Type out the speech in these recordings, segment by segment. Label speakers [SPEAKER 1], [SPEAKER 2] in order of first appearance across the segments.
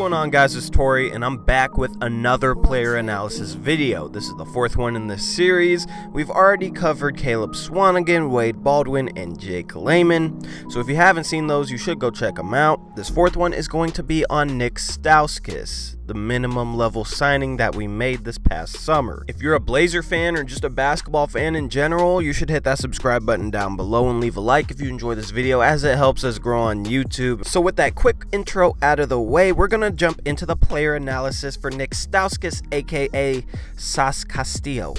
[SPEAKER 1] going on, guys? It's Torey, and I'm back with another player analysis video. This is the fourth one in this series. We've already covered Caleb Swanigan, Wade Baldwin, and Jake Layman. So if you haven't seen those, you should go check them out. This fourth one is going to be on Nik Stauskas, the minimum level signing that we made this past summer. If you're a Blazer fan or just a basketball fan in general, you should hit that subscribe button down below and leave a like if you enjoy this video, as it helps us grow on YouTube. So with that quick intro out of the way, we're gonna jump into the player analysis for Nik Stauskas, aka Sas Castillo.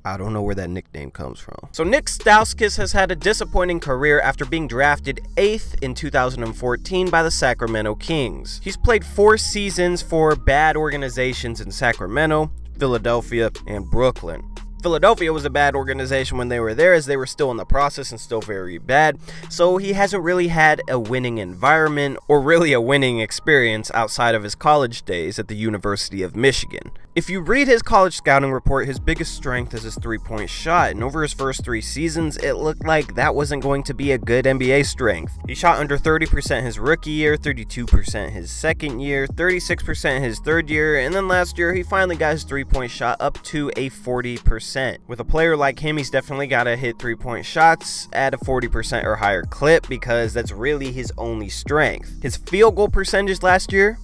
[SPEAKER 1] I don't know where that nickname comes from. So Nik Stauskas has had a disappointing career after being drafted 8th in 2014 by the Sacramento Kings. He's played 4 seasons for bad organizations in Sacramento, Philadelphia, and Brooklyn. Philadelphia was a bad organization when they were there, as they were still in the process and still very bad, so he hasn't really had a winning environment or really a winning experience outside of his college days at the University of Michigan. If you read his college scouting report, his biggest strength is his three-point shot, and over his first 3 seasons, it looked like that wasn't going to be a good NBA strength. He shot under 30% his rookie year, 32% his second year, 36% his third year, and then last year he finally got his three-point shot up to a 40%. With a player like him, he's definitely got to hit three-point shots at a 40% or higher clip, because that's really his only strength. His field goal percentage last year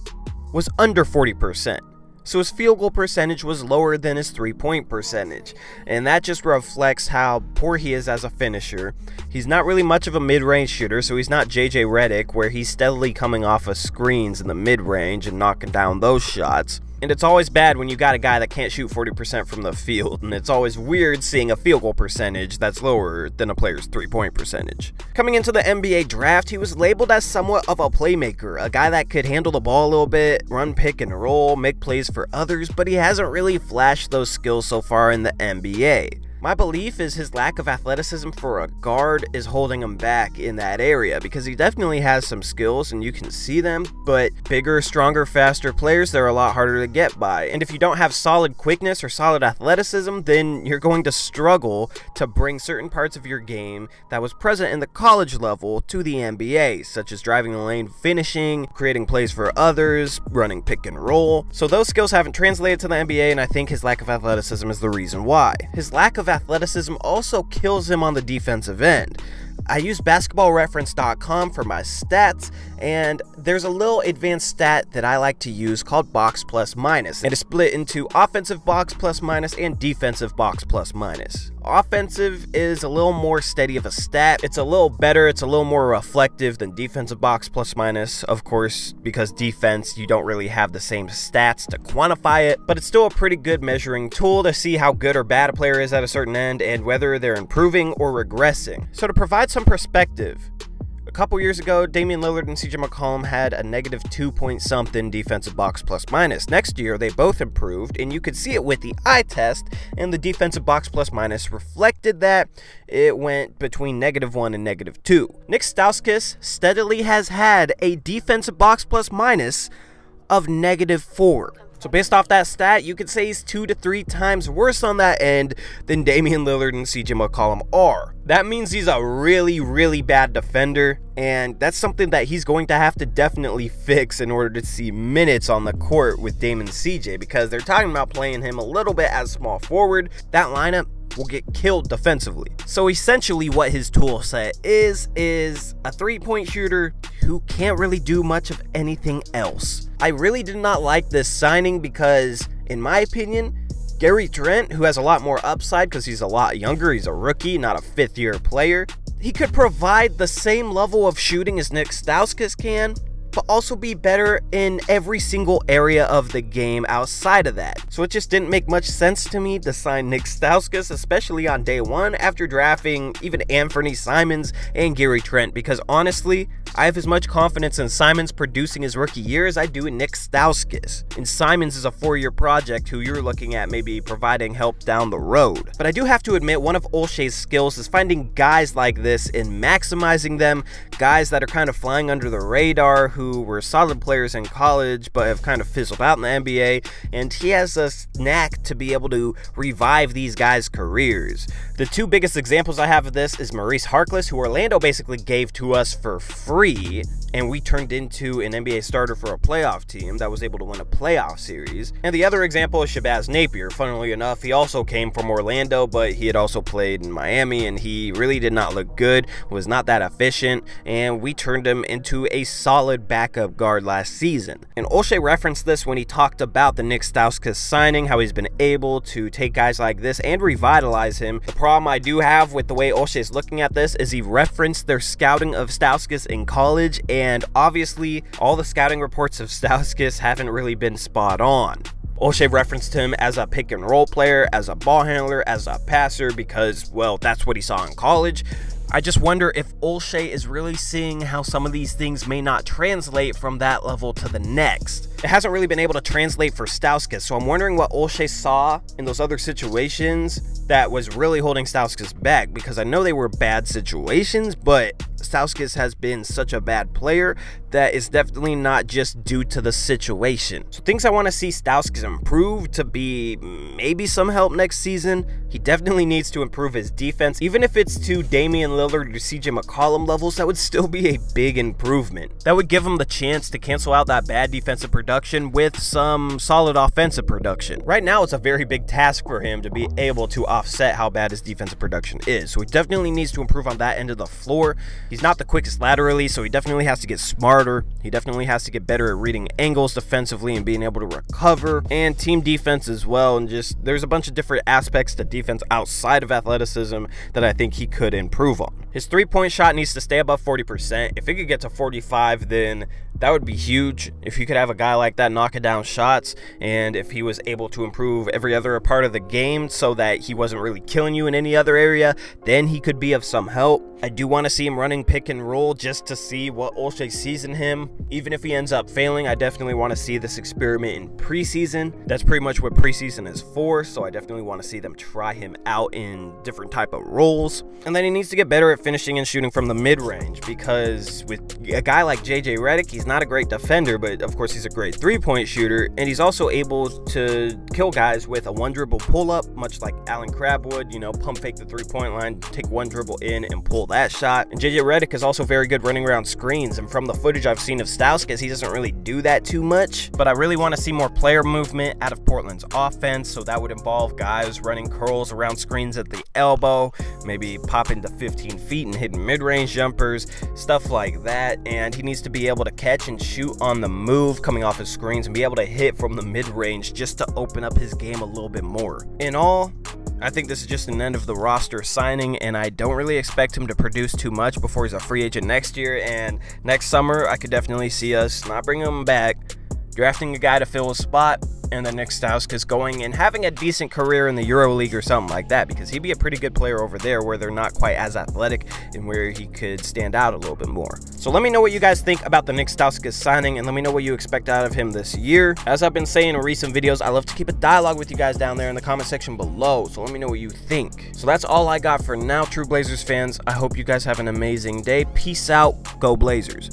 [SPEAKER 1] was under 40%. So his field goal percentage was lower than his three-point percentage, and that just reflects how poor he is as a finisher. He's not really much of a mid-range shooter, so he's not JJ Redick, where he's steadily coming off of screens in the mid-range and knocking down those shots. And it's always bad when you got a guy that can't shoot 40% from the field, and it's always weird seeing a field goal percentage that's lower than a player's three-point percentage. Coming into the NBA draft, he was labeled as somewhat of a playmaker, a guy that could handle the ball a little bit, run pick and roll, make plays for others, but he hasn't really flashed those skills so far in the NBA. My belief is his lack of athleticism for a guard is holding him back in that area, because he definitely has some skills and you can see them, but bigger, stronger, faster players, they're a lot harder to get by. And if you don't have solid quickness or solid athleticism, then you're going to struggle to bring certain parts of your game that was present in the college level to the NBA, such as driving the lane, finishing, creating plays for others, running pick and roll. So those skills haven't translated to the NBA, and I think his lack of athleticism is the reason why. His lack of athleticism also kills him on the defensive end. I use basketballreference.com for my stats, and there's a little advanced stat that I like to use called box plus minus, and it's split into offensive box plus minus and defensive box plus minus. Offensive is a little more steady of a stat. It's a little better, it's a little more reflective than defensive box plus minus, of course, because defense, you don't really have the same stats to quantify it, but it's still a pretty good measuring tool to see how good or bad a player is at a certain end and whether they're improving or regressing. So to provide some perspective, a couple years ago, Damian Lillard and CJ McCollum had a negative 2-point-something defensive box plus minus. Next year, they both improved, and you could see it with the eye test, and the defensive box plus minus reflected that. It went between -1 and -2. Nik Stauskas steadily has had a defensive box plus minus of -4. So based off that stat, you could say he's 2 to 3 times worse on that end than Damian Lillard and CJ McCollum are. That means he's a really, really bad defender, and that's something that he's going to have to definitely fix in order to see minutes on the court with Dame and CJ, because they're talking about playing him a little bit as small forward. That lineup will get killed defensively. So essentially what his tool set is a three-point shooter who can't really do much of anything else. I really did not like this signing because, in my opinion, Gary Trent, who has a lot more upside because he's a lot younger, he's a rookie, not a 5th-year player, he could provide the same level of shooting as Nik Stauskas can, but also be better in every single area of the game outside of that. So it just didn't make much sense to me to sign Nik Stauskas, especially on day 1 after drafting even Anthony Simons and Gary Trent, because honestly, I have as much confidence in Simons producing his rookie year as I do in Nik Stauskas. And Simons is a 4-year project who you're looking at maybe providing help down the road. But I do have to admit, one of Olshay's skills is finding guys like this and maximizing them, guys that are kind of flying under the radar, who who were solid players in college but have kind of fizzled out in the NBA, and he has a knack to be able to revive these guys' careers. The two biggest examples I have of this is Maurice Harkless, who Orlando basically gave to us for free, and we turned into an NBA starter for a playoff team that was able to win a playoff series. And the other example is Shabazz Napier. Funnily enough, he also came from Orlando, but he had also played in Miami, and he really did not look good, was not that efficient, and we turned him into a solid backup guard last season. And Olshey referenced this when he talked about the Nik Stauskas signing, how he's been able to take guys like this and revitalize him. The problem I do have with the way Olshey is looking at this is he referenced their scouting of Stauskas in college, and obviously all the scouting reports of Stauskas haven't really been spot on. Olshey referenced him as a pick and roll player, as a ball handler, as a passer, because, well, that's what he saw in college. I just wonder if Olshey is really seeing how some of these things may not translate from that level to the next. It hasn't really been able to translate for Stauskas, so I'm wondering what Olshey saw in those other situations that was really holding Stauskas back, because I know they were bad situations, but Stauskas has been such a bad player that it's definitely not just due to the situation. So things I want to see Stauskas improve to be maybe some help next season. He definitely needs to improve his defense. Even if it's to Damian Lillard or CJ McCollum levels, that would still be a big improvement. That would give him the chance to cancel out that bad defensive production with some solid offensive production. Right now, it's a very big task for him to be able to offset how bad his defensive production is. So he definitely needs to improve on that end of the floor. He's not the quickest laterally, so he definitely has to get smarter. He definitely has to get better at reading angles defensively and being able to recover, and team defense as well. And just, there's a bunch of different aspects to defense outside of athleticism that I think he could improve on. His three-point shot needs to stay above 40%. If it could get to 45, then that would be huge. If you could have a guy like that knocking down shots, and if he was able to improve every other part of the game so that he wasn't really killing you in any other area, then he could be of some help. I do want to see him running pick and roll just to see what Olshey sees in him. Even if he ends up failing, I definitely want to see this experiment in preseason. That's pretty much what preseason is for, so I definitely want to see them try him out in different type of roles. And then he needs to get better at finishing and shooting from the mid-range, because with a guy like JJ Redick, he's not a great defender, but of course he's a great three-point shooter, and he's also able to kill guys with a one-dribble pull-up, much like Allen Crabbe would, you know, pump fake the three-point line, take one dribble in and pull that shot. And JJ Redick is also very good running around screens, and from the footage I've seen of Stauskas, he doesn't really do that too much. But I really want to see more player movement out of Portland's offense, so that would involve guys running curls around screens at the elbow, maybe popping to 15 feet and hitting mid-range jumpers, stuff like that. And he needs to be able to catch and shoot on the move coming off his screens and be able to hit from the mid-range just to open up his game a little bit more. In all, I think this is just an end of the roster signing, and I don't really expect him to produce too much before he's a free agent next year. And next summer, I could definitely see us not bringing him back, drafting a guy to fill a spot, and then Nik Stauskas going and having a decent career in the EuroLeague or something like that, because he'd be a pretty good player over there where they're not quite as athletic and where he could stand out a little bit more. So let me know what you guys think about the Nik Stauskas signing, and let me know what you expect out of him this year. As I've been saying in recent videos, I love to keep a dialogue with you guys down there in the comment section below, so let me know what you think. So that's all I got for now, true Blazers fans. I hope you guys have an amazing day. Peace out. Go Blazers.